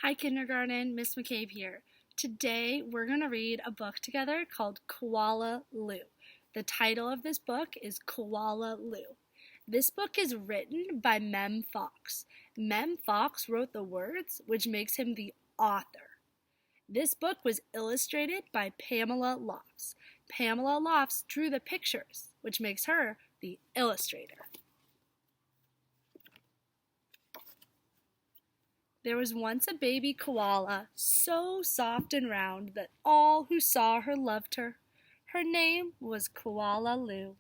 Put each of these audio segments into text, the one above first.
Hi kindergarten, Miss McCabe here. Today we're going to read a book together called Koala Lou. The title of this book is Koala Lou. This book is written by Mem Fox. Mem Fox wrote the words, which makes him the author. This book was illustrated by Pamela Lofts. Pamela Lofts drew the pictures, which makes her the illustrator. There was once a baby koala, so soft and round that all who saw her loved her. Her name was Koala Lou.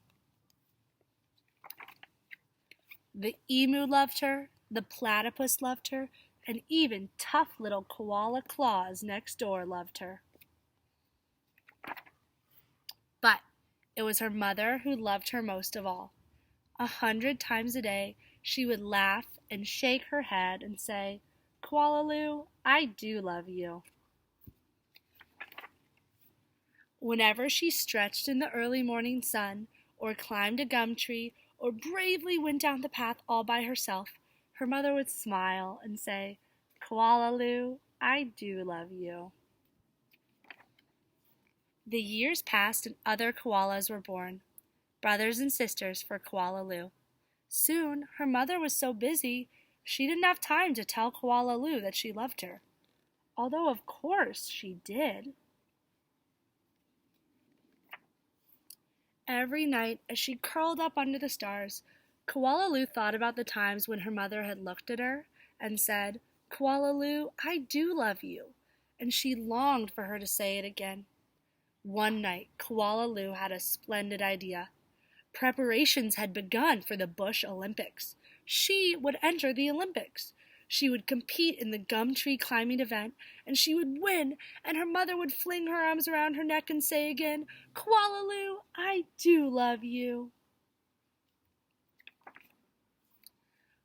The emu loved her, the platypus loved her, and even tough little koala claws next door loved her. But it was her mother who loved her most of all. 100 times a day she would laugh and shake her head and say, "Koala Lou, I do love you." Whenever she stretched in the early morning sun, or climbed a gum tree, or bravely went down the path all by herself, her mother would smile and say, "Koala Lou, I do love you." The years passed and other koalas were born, brothers and sisters for Koala Lou. Soon her mother was so busy she didn't have time to tell Koala Lou that she loved her, although of course she did. Every night, as she curled up under the stars, Koala Lou thought about the times when her mother had looked at her and said, "Koala Lou, I do love you," and she longed for her to say it again. One night, Koala Lou had a splendid idea. Preparations had begun for the Bush Olympics. She would enter the Olympics. She would compete in the gum tree climbing event, and she would win, and her mother would fling her arms around her neck and say again, "Koala Lou, I do love you."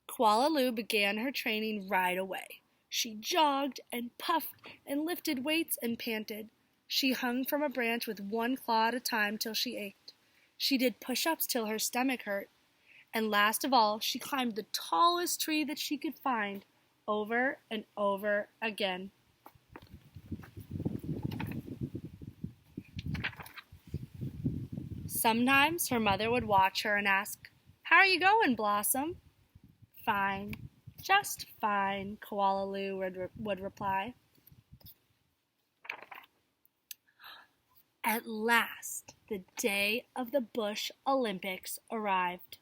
Koala Lou began her training right away. She jogged and puffed and lifted weights and panted. She hung from a branch with one claw at a time till she ached. She did push-ups till her stomach hurt. And last of all, she climbed the tallest tree that she could find, over and over again. Sometimes her mother would watch her and ask, "How are you going, Blossom?" "Fine, just fine," Koala Lou would reply. At last, the day of the Bush Olympics arrived.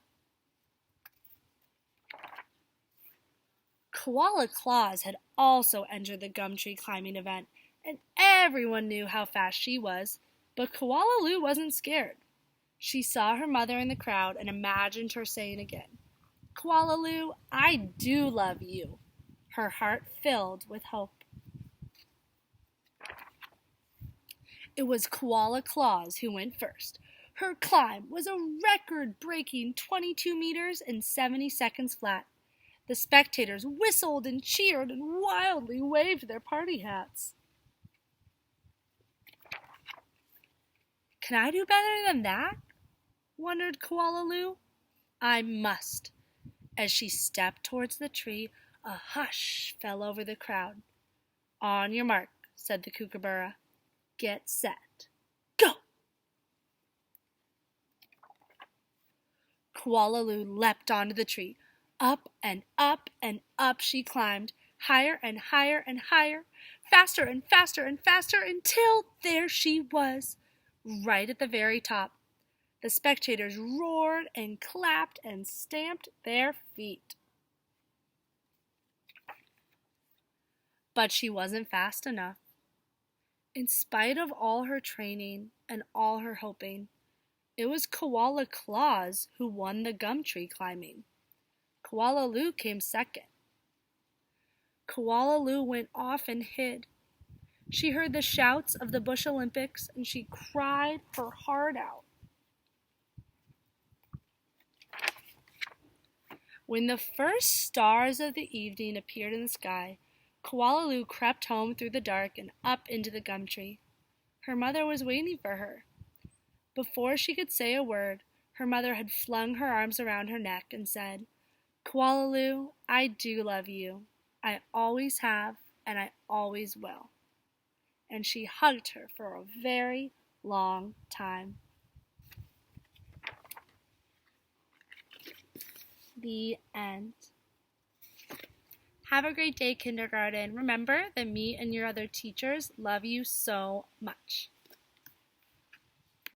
Koala Claus had also entered the gum tree climbing event, and everyone knew how fast she was, but Koala Lou wasn't scared. She saw her mother in the crowd and imagined her saying again, "Koala Lou, I do love you." Her heart filled with hope. It was Koala Claus who went first. Her climb was a record-breaking 22 meters and 70 seconds flat. The spectators whistled and cheered and wildly waved their party hats. "Can I do better than that?" wondered Koala Lou. "I must." As she stepped towards the tree, a hush fell over the crowd. "On your mark," said the kookaburra. "Get set. Go!" Koala Lou leapt onto the tree. Up and up and up she climbed, higher and higher and higher, faster and faster and faster, until there she was, right at the very top. The spectators roared and clapped and stamped their feet. But she wasn't fast enough. In spite of all her training and all her hoping, it was Koala Claus who won the gum tree climbing. Koala Lou came second. Koala Lou went off and hid. She heard the shouts of the Bush Olympics and she cried her heart out. When the first stars of the evening appeared in the sky, Koala Lou crept home through the dark and up into the gum tree. Her mother was waiting for her. Before she could say a word, her mother had flung her arms around her neck and said, "Koala Lou, I do love you. I always have and I always will." And she hugged her for a very long time. The end. Have a great day, kindergarten. Remember that me and your other teachers love you so much.